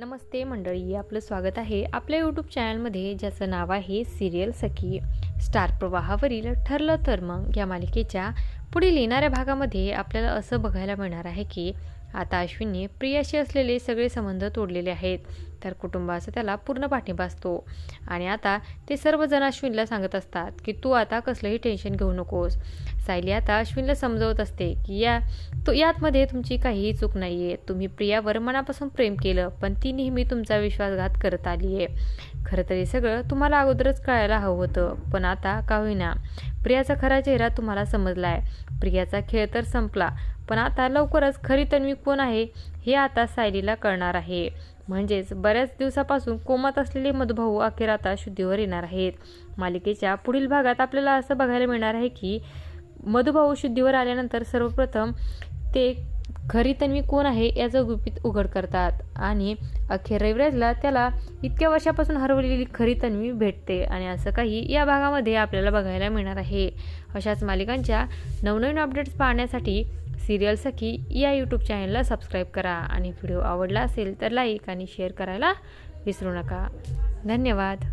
नमस्ते मंडळी, आपलं स्वागत आहे आपल्या यूट्यूब चॅनलमध्ये, ज्याचं नाव आहे सिरियल सखी. स्टार प्रवाहावरील ठरलं तर मग या मालिकेच्या पुढील येणाऱ्या भागामध्ये आपल्याला असं बघायला मिळणार आहे की आता अश्विनने प्रियाशी असलेले सगळे संबंध तोडलेले आहेत. तर कुटुंबाचा त्याला पूर्ण पाठिंबा असतो आणि आता ते सर्वजण अश्विनला सांगत असतात की तू आता कसलंही टेन्शन घेऊ नकोस. सायली आता अश्विनला समजवत असते की यातमध्ये तुमची काहीही चूक नाही आहे. तुम्ही प्रियावर मनापासून प्रेम केलं, पण ती नेहमी तुमचा विश्वासघात करत आली आहे. खरं तर हे सगळं तुम्हाला अगोदरच कळायला हवं होतं, पण आता का होईना प्रियाचा खरा चेहरा तुम्हाला समजलाय. प्रियाचा खेळ तर संपला, पण आता लवकरच खरी तन्वी कोण आहे हे आता सायलीला कळणार आहे. म्हणजेच बऱ्याच दिवसापासून कोमात असलेले मधुभाऊ अखेर आता शुद्धीवर येणार आहेत. मालिकेच्या पुढील भागात आपल्याला असं बघायला मिळणार आहे की मधुभाऊ शुद्धीवर आल्यानंतर सर्वप्रथम ते खरी तन्वी कोण आहे याचं गुपित उघड करतात आणि अखेर रविराजला त्याला इतक्या वर्षापासून हरवलेली खरी तन्वी भेटते. आणि असं काही या भागामध्ये आपल्याला बघायला मिळणार आहे. अशाच मालिकांच्या नवनवीन अपडेट्स पाहण्यासाठी सिरियल सखी या यूट्यूब चॅनलला सबस्क्राईब करा आणि व्हिडिओ आवडला असेल तर लाईक आणि शेअर करायला विसरू नका. धन्यवाद.